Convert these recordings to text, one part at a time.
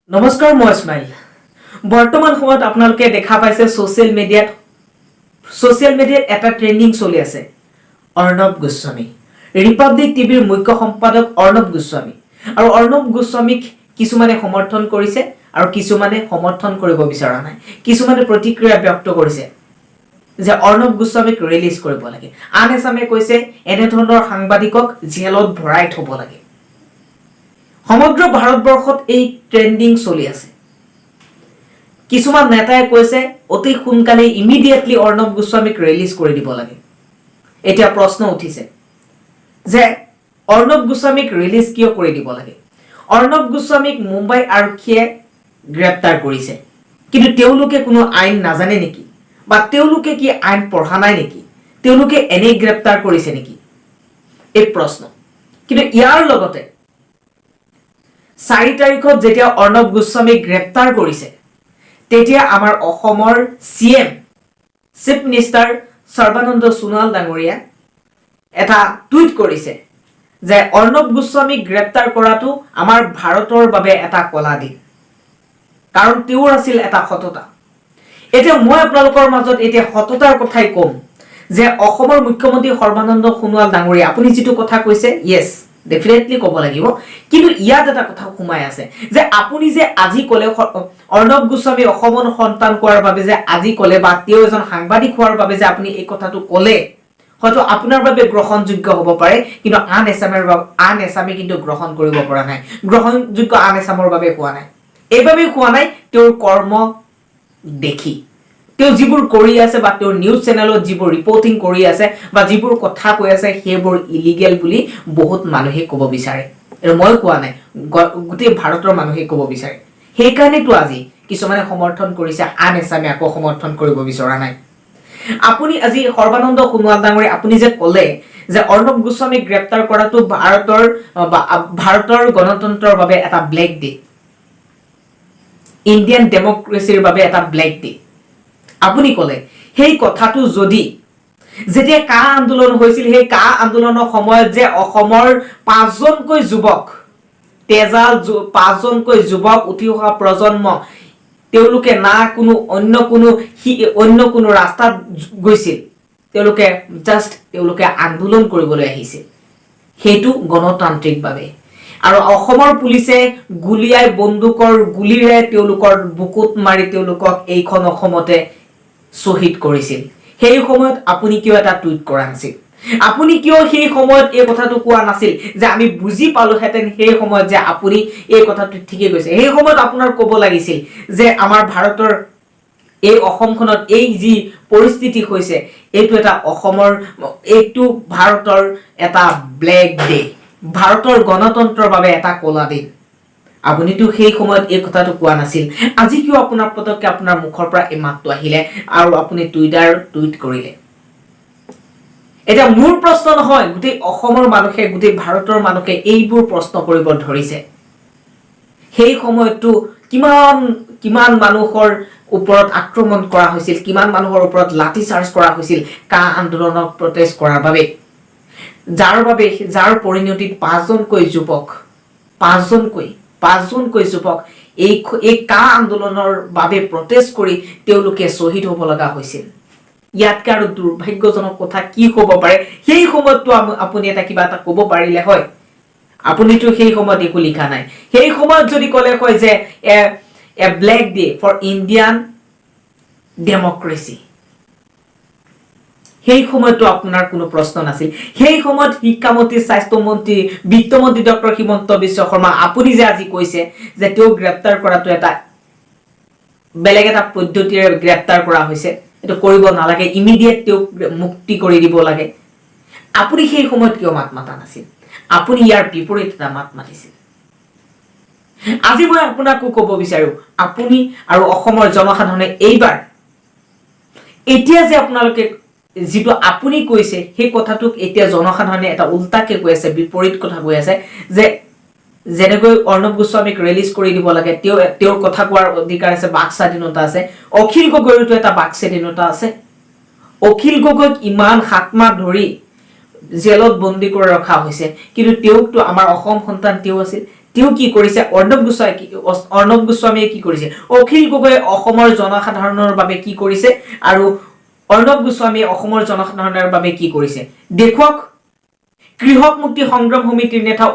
নমস্কাৰ মই ইছমাইল বৰ্তমান সময়ত আপোনালোকে দেখা পাইছে সোশ্যাল মিডিয়াত এটা ট্ৰেন্ডিং চলি আছে অৰ্ণৱ গোস্বামী ৰিপাব্লিক টিভিৰ মুখ্য সম্পাদক অৰ্ণৱ গোস্বামী আৰু অৰ্ণৱ গোস্বামীক কিছুমানে সমৰ্থন কৰিছে আৰু কিছুমানে সমৰ্থন কৰিব বিচৰা নাই কিছুমানে প্ৰতিক্ৰিয়া ব্যক্ত কৰিছে যে অৰ্ণৱ গোস্বামীক ৰিলিজ কৰিব লাগে আন এছামে কৈছে এনে ধৰণৰ সাংবাদিকক জেলত ভৰাই থব লাগে সমগ্ৰ ভাৰতবৰ্ষত এই ট্ৰেন্ডিং চলি আছে কিছুমান নেতাই কৈছে অতি সোনকালে ইমিডিয়েটলি অৰ্ণৱ গোস্বামীক ৰিলিজ কৰি দিব লাগে এতিয়া প্ৰশ্ন উঠিছে যে অৰ্ণৱ গোস্বামীক ৰিলিজ কিয় কৰি দিব লাগে অৰ্ণৱ গোস্বামীক মুম্বাই আৰক্ষীয়ে গ্ৰেপ্তাৰ কৰিছে কিন্তু তেওঁলোকে কোনো আইন নাজানে নেকি বা তেওঁলোকে কি আইন পঢ়া নাই নেকি তেওঁলোকে এনে গ্ৰেপ্তাৰ কৰিছে নেকি এই প্ৰশ্ন কিন্তু ইয়াৰ লগতে 4 তাৰিখত যেতিয়া অৰ্ণৱ গোস্বামীক গ্ৰেপ্তাৰ কৰিছে তেতিয়া আমাৰ অসমৰ CM chief minister Sarbananda Sonowal ডাঙৰীয়া এটা টুইট কৰিছে যে অৰ্ণৱ গোস্বামীক গ্ৰেপ্তাৰ কৰাটো আমাৰ ভাৰতৰ বাবে এটা কলা দিন কাৰণ তেওঁৰ আছিল এটা সততা এতিয়া মই আপোনালোকৰ মাজত এতিয়া সততাৰ কথাই কম যে অসমৰ মুখ্যমন্ত্ৰী সৰ্বানন্দ সোণোৱাল ডাঙৰীয়া আপুনি যেটো কথা কৈছে ইয়েস ডেফিনেটলি কব লাগিব কিন্তু ইয়াত এটা কথা ঘুমাই আছে যে আপুনি যে আজি কলে অৰ্ণৱ গোস্বামী অসমৰ সন্তান কোৱাৰ বাবে যে আজি কলে বা তেওঁ এজন সাংবাদিক হোৱাৰ বাবে যে আপুনি এই কথাটো কলে হয়তো আপোনাৰ বাবে গ্ৰহণযোগ্য হ'ব পাৰে কিন্তু আন এছামে কিন্তু গ্ৰহণ কৰিব পৰা নাই গ্ৰহণযোগ্য আন এছামৰ বাবে হোৱা নাই এইভাবে হোৱা নাই তেওঁৰ কৰ্ম দেখি তেওঁ যিবোৰ কৰি আছে বা তেওঁৰ নিউজ চেনেলত যিবোৰ ৰিপৰ্টিং কৰি আছে বা যিবোৰ কথা কৈ আছে সেইবোৰ ইলিগেল বুলি বহুত মানুহে ক'ব বিচাৰে আৰু মই কোৱা নাই গোটেই ভাৰতৰ মানুহে ক'ব বিচাৰে সেই কাৰণেতো আজি কিছুমানে সমৰ্থন কৰিছে আন এছামে আকৌ সমৰ্থন কৰিব বিচৰা নাই আপুনি আজি সৰ্বানন্দ সোণোৱাল ডাঙৰীয়া আপুনি যে ক'লে যে অৰ্ণৱ গোস্বামীক গ্ৰেপ্তাৰ কৰাটো ভাৰতৰ গণতন্ত্ৰৰ বাবে এটা ব্লেক ডে ইণ্ডিয়ান ডেমক্ৰেচিৰ বাবে এটা ব্লেক ডে আপুনি ক'লে সেই কথাটো যদি যেতিয়া কা আন্দোলন হৈছিল সেই কা আন্দোলনৰ সময়ত যে অসমৰ 5জনকৈ যুৱক তেজাল 5জনকৈ যুৱক উঠি অহা প্ৰজন্ম তেওঁলোকে না কোনো অন্য কোনো ৰাস্তাত গৈছিল তেওঁলোকে আন্দোলন কৰিবলৈ আহিছিল হেতু গণতান্ত্ৰিকভাৱে আৰু অসমৰ পুলিচে গুলিয়াই বন্দুকৰ গুলিৰে তেওঁলোকৰ বুকুত মাৰি তেওঁলোকক এইখন অসমতে শহীদ কৰিছিল সেই সময়ত আপুনি কিয় এটা টুইট কৰা নাছিল আপুনি কিয় সেই সময়ত এই কথাটো কোৱা নাছিল যে আমি বুজি পালোহেতেন সেই সময়ত যে আপুনি এই কথাটো ঠিকই কৈছে সেই সময়ত আপোনাৰ ক'ব লাগিছিল যে আমাৰ ভাৰতৰ এই অসমখনত এই যি পৰিস্থিতি হৈছে এইটো এটা অসমৰ এইটো ভাৰতৰ এটা ব্লেক ডে ভাৰতৰ গণতন্ত্ৰৰ বাবে এটা কলা দিন আপুনিতো সেই সময়ত এই কথাটো কোৱা নাছিল আজি কিয় আপোনাৰ পতকে আপোনাৰ মুখৰ পৰা এই মাতটো আহিলে আৰু আপুনি টুইট কৰিলে এটা মূল প্ৰশ্ন নহয় গোটেই অসমৰ মানুহে গোটেই ভাৰতৰ মানুহে এইবোৰ প্ৰশ্ন কৰিব ধৰিছে সেই সময়তো কিমান মানুহৰ ওপৰত আক্ৰমণ কৰা হৈছিল কিমান মানুহৰ ওপৰত লাঠি চাৰ্জ কৰা হৈছিল কা আন্দোলনক প্ৰটেষ্ট কৰাৰ বাবে যাৰ পৰিণতিত 5জনকৈ যুৱক এই কা আন্দোলনৰ বাবে প্ৰটেষ্ট কৰি তেওঁলোকে শহীদ হ'ব লগা হৈছিল ইয়াতকৈ আৰু দুৰ্ভাগ্যজনক কথা কি হ'ব পাৰে সেই সময়তো আপুনি এটা কিবা এটা ক'ব পাৰিলে হয় আপুনিতো সেই সময়ত একো লিখা নাই সেই সময়ত যদি ক'লে হয় যে a black day for Indian democracy সেই সময়তো আপোনাৰ কোনো প্ৰশ্ন নাছিল সেই সময়ত শিক্ষামন্ত্ৰী স্বাস্থ্যমন্ত্ৰী বিত্তমন্ত্ৰী ডক্টৰ হিমন্ত বিশ্ব শৰ্মা আপুনি যে আজি কৈছে যে তেওঁ গ্ৰেপ্তাৰ কৰাটো এটা বেলেগ এটা পদ্ধতিৰে গ্ৰেপ্তাৰ কৰা হৈছে এটো কৰিব নালাগে ইমিডিয়েট তেওঁ মুক্তি কৰি দিব লাগে আপুনি সেই সময়ত কিয় মাত মাতা নাছিল আপুনি ইয়াৰ বিপৰীত এটা মাত মাতিছিল আজি মই আপোনাক ক'ব বিচাৰো আপুনি আৰু অসমৰ জনসাধাৰণে এইবাৰ এতিয়া যে আপোনালোকে যেটো আপুনি কৈছে সেই কথাটোক এতিয়া জনসাধাৰণে এটা উল্টাকে কৈ আছে বিপৰীত কথা কৈ আছে যে যেনেকৈ অৰ্ণৱ গোস্বামীক ৰিলিজ কৰি দিব লাগে তেওঁৰ কথা কোৱাৰ অধিকাৰ আছে বাক স্বাধীনতা আছে অখিল গগৈৰটো এটা বাক স্বাধীনতা আছে অখিল গগৈক ইমান 7 মাহ ধৰি জেলত বন্দী কৰি ৰখা হৈছে কিন্তু তেওঁকটো আমাৰ অসম সন্তান তেওঁ আছিল তেওঁ কি কৰিছে অৰ্ণৱ গোস্বামীয়ে কি কৰিছে অখিল গগৈ অসমৰ জনসাধাৰণৰ বাবে কি কৰিছে আৰু অৰ্ণৱ গোস্বামীয়ে অসমৰ জনসাধাৰণৰ বাবে কি কৰিছে দেখুৱাওক কৃষক মুক্তি সংগ্ৰাম সমিতিৰ নেতা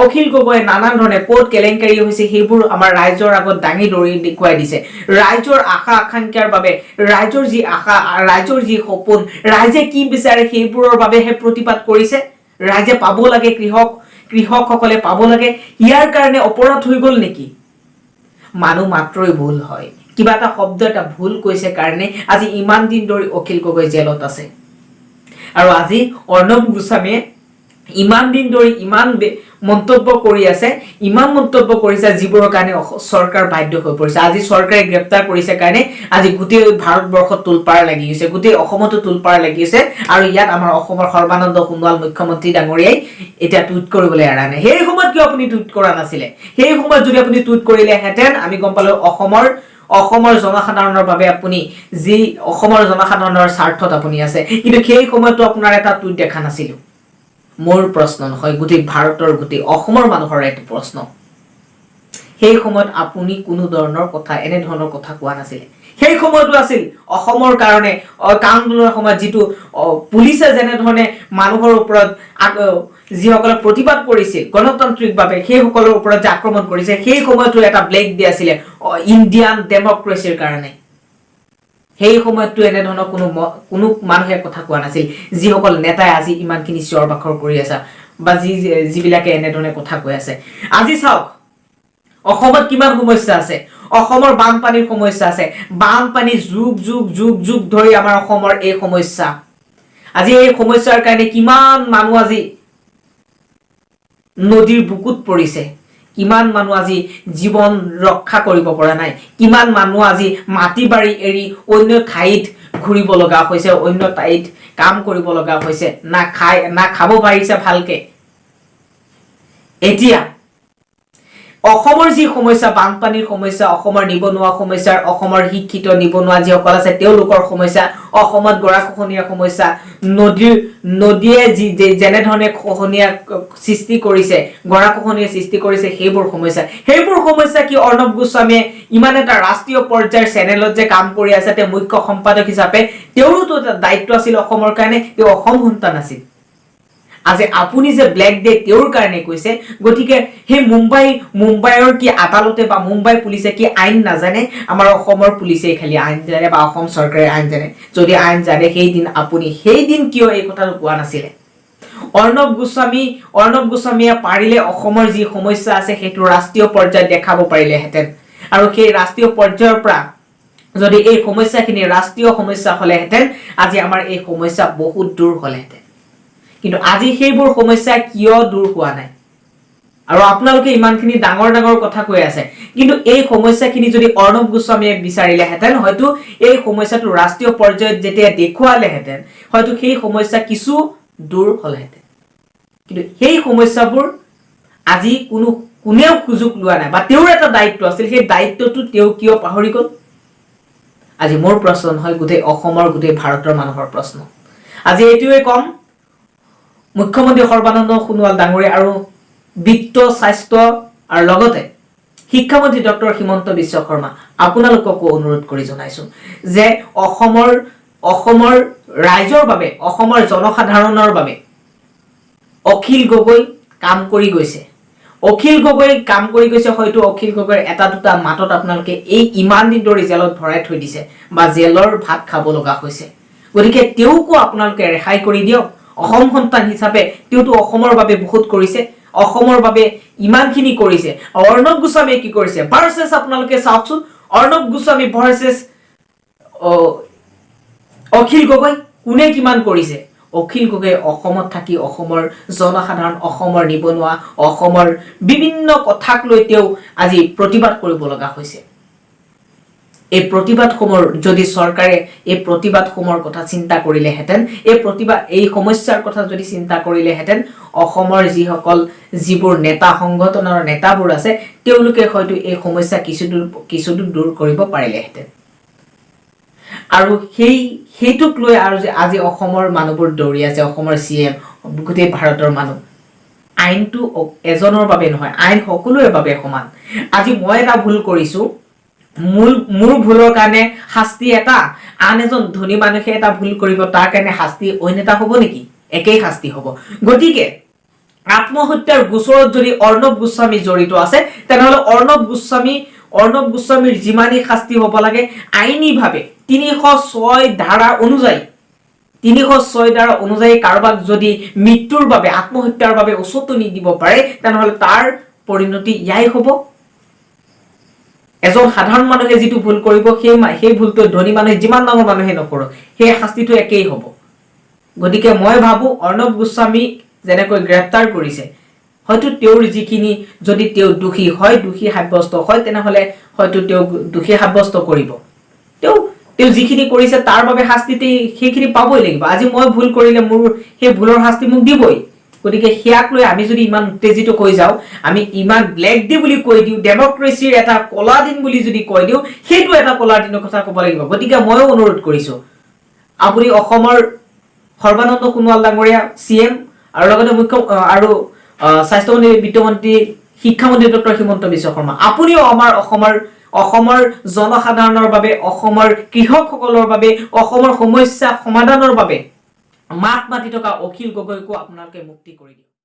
অখিল গগৈ নানান ধৰণে ক'ত কেলেংকাৰী হৈছে সেইবোৰ আমাৰ ৰাইজৰ আগত দাঙি ধৰি দেখুৱাই দিছে ৰাইজৰ আশা আকাংক্ষাৰ বাবে ৰাইজৰ যি আশা ৰাইজৰ যি সপোন ৰাইজে কি বিচাৰে সেইবোৰৰ বাবেহে প্ৰতিবাদ কৰিছে ৰাইজে পাব লাগে কৃষকসকলে পাব লাগে ইয়াৰ কাৰণে অপৰাধ হৈ গ'ল নেকি মানুহ মাত্ৰই ভুল হয় কিবা এটা শব্দ এটা ভুল কৈছে কাৰণে আজি ইমান দিন ধৰি অখিল গগৈ জেলত আছে আৰু আজি অৰ্ণৱ গোস্বামীয়ে ইমান দিন ধৰি ইমান মন্তব্য কৰি আছে যিবোৰৰ কাৰণে চৰকাৰ বাধ্য হৈ পৰিছে আজি চৰকাৰে গ্ৰেপ্তাৰ কৰিছে কাৰণে আজি গোটেই ভাৰতবৰ্ষত তুলপাৰ লাগি গৈছে গোটেই অসমতো তুলপাৰ লাগি গৈছে আৰু ইয়াত আমাৰ অসমৰ সৰ্বানন্দ সোণোৱাল মুখ্যমন্ত্ৰী ডাঙৰীয়াই এতিয়া টুইট কৰিবলৈ এৰা নাই সেই সময়ত কিয় আপুনি টুইট কৰা নাছিলে সেই সময়ত যদি আপুনি টুইট কৰিলেহেঁতেন আমি গম পালো অসমৰ জনসাধাৰণৰ বাবে আপুনি যি অসমৰ জনসাধাৰণৰ স্বাৰ্থত আপুনি আছে কিন্তু সেই সময়তো আপোনাৰ এটা টুইট দেখা নাছিলো মোৰ প্ৰশ্ন নহয় গোটেই ভাৰতৰ গোটেই অসমৰ মানুহৰ এটা প্ৰশ্ন সেই সময়ত আপুনি কোনো ধৰণৰ কথা এনে ধৰণৰ কথা কোৱা নাছিলে সেই সময়তো আছিল অসমৰ কাৰণে আন্দোলনৰ সময়ত যিটো পুলিচে যেনে ধৰণে মানুহৰ ওপৰত যিসকলে প্ৰতিবাদ কৰিছিল গণতান্ত্ৰিকভাৱে সেই সকলৰ ওপৰত যে আক্ৰমণ কৰিছে সেই সময়তো এটা ব্লেক ডে আছিলে ইণ্ডিয়ান ডেমক্ৰেচিৰ কাৰণে সেই সময়তো এনে ধৰণৰ কোনো মানুহে কথা কোৱা নাছিল যিসকল নেতাই আজি ইমানখিনি চিঞৰ বাখৰ কৰি আছে বা যিবিলাকে এনে ধৰণে কথা কৈ আছে আজি চাওক অসমত কিমান সমস্যা আছে অসমৰ বানপানীৰ সমস্যা আছে বানপানী যুগ ধৰি আমাৰ অসমৰ এই সমস্যা আজি এই সমস্যাৰ কাৰণে কিমান মানুহ আজি নদীৰ বুকুত পৰিছে কিমান মানুহ আজি জীৱন ৰক্ষা কৰিব পৰা নাই কিমান মানুহ আজি মাটি বাৰী এৰি অন্য ঠাইত ঘূৰিব লগা হৈছে অন্য ঠাইত কাম কৰিব লগা হৈছে না খাব পাৰিছে ভালকে এতিয়া অসমৰ যি সমস্যা বানপানীৰ সমস্যা অসমৰ নিবনুৱা সমস্যা অসমৰ শিক্ষিত নিবনুৱা যিসকল আছে তেওঁলোকৰ সমস্যা অসমত গৰাখহনীয়া সমস্যা নদীয়ে যেনে ধৰণে খহনীয়া সৃষ্টি কৰিছে গৰাখহনীয়া সৃষ্টি কৰিছে সেইবোৰ সমস্যা কি অৰ্ণৱ গোস্বামীয়ে ইমান এটা ৰাষ্ট্ৰীয় পৰ্যায়ৰ চেনেলত যে কাম কৰি আছে তেওঁ মুখ্য সম্পাদক হিচাপে তেওঁৰোতো এটা দায়িত্ব আছিল অসমৰ কাৰণে তেওঁ অসম সন্তান আছিল আজি আপুনি যে ব্লেক ডে তেওঁৰ কাৰণে কৈছে গতিকে সেই মুম্বাইৰ কি আদালতে বা মুম্বাই পুলিচে কি আইন নাজানে আমাৰ অসমৰ পুলিচে খালি আইন জানে বা অসম চৰকাৰে আইন জানে যদি আইন জানে সেইদিন কিয় এই কথাটো কোৱা নাছিলে অৰ্ণৱ গোস্বামীয়ে পাৰিলে অসমৰ যি সমস্যা আছে সেইটো ৰাষ্ট্ৰীয় পৰ্যায়ত দেখাব পাৰিলেহেঁতেন আৰু সেই ৰাষ্ট্ৰীয় পৰ্যায়ৰ পৰা যদি এই সমস্যাখিনি ৰাষ্ট্ৰীয় সমস্যা হলেহেঁতেন আজি আমাৰ এই সমস্যা বহুত দূৰ হলেহেঁতেন কিন্তু আজি সেইবোৰ সমস্যা কিয় দূৰ হোৱা নাই আৰু আপোনালোকে ইমানখিনি ডাঙৰ কথা কৈ আছে কিন্তু এই সমস্যাখিনি যদি অৰ্ণৱ গোস্বামীয়ে বিচাৰিলেহেঁতেন হয়তো এই সমস্যাটো ৰাষ্ট্ৰীয় পৰ্যায়ত যেতিয়া দেখুৱালেহেঁতেন হয়তো সেই সমস্যা কিছু দূৰ হলহেঁতেন কিন্তু সেই সমস্যাবোৰ আজি কোনেও সুযোগ লোৱা নাই বা তেওঁৰ এটা দায়িত্ব আছিল সেই দায়িত্বটো তেওঁ কিয় পাহৰি গ'ল আজি মোৰ প্ৰশ্ন নহয় গোটেই অসমৰ গোটেই ভাৰতৰ মানুহৰ প্ৰশ্ন আজি এইটোৱে কম মুখ্যমন্ত্ৰী সৰ্বানন্দ সোণোৱাল ডাঙৰীয়া আৰু বিত্ত স্বাস্থ্য আৰু লগতে শিক্ষামন্ত্ৰী ডক্টৰ হিমন্ত বিশ্ব শৰ্মা আপোনালোককো অনুৰোধ কৰি জনাইছো যে অসমৰ ৰাইজৰ বাবে অসমৰ জনসাধাৰণৰ বাবে অখিল গগৈ কাম কৰি গৈছে হয়তো অখিল গগৈৰ এটা দুটা মাতত আপোনালোকে এই ইমান দিন ধৰি জেলত ভৰাই থৈ দিছে বা জেলৰ ভাত খাব লগা হৈছে গতিকে তেওঁকো আপোনালোকে ৰেহাই কৰি দিয়ক অসম সন্তান হিচাপে তেওঁতো অসমৰ বাবে বহুত কৰিছে অসমৰ বাবে ইমানখিনি কৰিছে অৰ্ণৱ গোস্বামীয়ে কি কৰিছে ভাৰ্চেছ আপোনালোকে চাওকচোন অৰ্ণৱ গোস্বামী ভাৰ্চেছ অখিল গগৈ কোনে কিমান কৰিছে অখিল গগৈ অসমত থাকি অসমৰ জনসাধাৰণ অসমৰ নিবনুৱা অসমৰ বিভিন্ন কথাক লৈ তেওঁ আজি প্ৰতিবাদ কৰিব লগা হৈছে এই প্ৰতিবাদসমূহ যদি চৰকাৰে এই প্ৰতিবাদসমূহৰ কথা চিন্তা কৰিলেহেঁতেন এই সমস্যাৰ কথা যদি চিন্তা কৰিলেহেঁতেন অসমৰ যিবোৰ নেতা সংগঠনৰ নেতাবোৰ আছে তেওঁলোকে হয়তো এই সমস্যা কিছুদূৰ দূৰ কৰিব পাৰিলেহেঁতেন আৰু সেইটোক লৈ আৰু যে আজি অসমৰ মানুহবোৰ দৌৰি আছে অসমৰ CM গোটেই ভাৰতৰ মানুহ আইনটো এজনৰ বাবে নহয়, আইন সকলোৰে বাবে সমান। আজি মই এটা ভুল কৰিছো, মোৰ ভুলৰ কাৰণে শাস্তি এটা, আন এজন ধনী মানুহে এটা ভুল কৰিব তাৰ কাৰণে শাস্তি অইন এটা হ'ব নেকি? একেই শাস্তি হ'ব। গতিকে আত্মহত্যাৰ গোচৰত যদি অৰ্ণৱ গোস্বামী জড়িত আছে, তেনেহ'লে অৰ্ণৱ গোস্বামীৰ যিমানেই শাস্তি হ'ব লাগে আইনীভাৱে ৩০৬ ধাৰা অনুযায়ী কাৰোবাক যদি মৃত্যুৰ বাবে, আত্মহত্যাৰ বাবে উচতনি দিব পাৰে, তেনেহ'লে তাৰ পৰিণতি ইয়াই হ'ব। এজন সাধাৰণ মানুহে যিটো ভুল কৰিব সেই ভুলটো ধনী মানুহে যিমান ডাঙৰ মানুহে নকৰক সেই শাস্তিটো একেই হ'ব। গতিকে মই ভাবো অৰ্ণৱ গোস্বামী যেনেকৈ গ্ৰেপ্তাৰ কৰিছে, হয়তো তেওঁৰ যিখিনি যদি তেওঁ দোষী সাব্যস্ত হয়, তেনেহ'লে হয়তো তেওঁক দোষী সাব্যস্ত কৰিব। তেওঁ যিখিনি কৰিছে তাৰ বাবে শাস্তি সেইখিনি পাবই লাগিব। আজি মই ভুল কৰিলে মোৰ সেই ভুলৰ শাস্তি মোক দিবই। গতিকে সেয়াক লৈ আমি যদি ইমান উত্তেজিত হৈ যাওঁ, আমি ইমান ব্লেক ডে বুলি কৈ দিওঁ, ডেমক্ৰেচিৰ এটা কলা দিন বুলি যদি কৈ দিওঁ, সেইটো এটা কলা দিনৰ কথা ক'ব লাগিব। গতিকে ময়ো অনুৰোধ কৰিছো, আপুনি অসমৰ সৰ্বানন্দ সোণোৱাল ডাঙৰীয়া CM আৰু লগতে আৰু স্বাস্থ্যমন্ত্ৰী, বিত্তমন্ত্ৰী, শিক্ষামন্ত্ৰী ডক্টৰ হিমন্ত বিশ্ব শৰ্মা, আপুনিও আমাৰ অসমৰ জনসাধাৰণৰ বাবে, অসমৰ কৃষকসকলৰ বাবে, অসমৰ সমস্যা সমাধানৰ বাবে মাত মাতি থকা অখিল গগৈকো আপোনালোকে মুক্তি কৰি দিয়ক।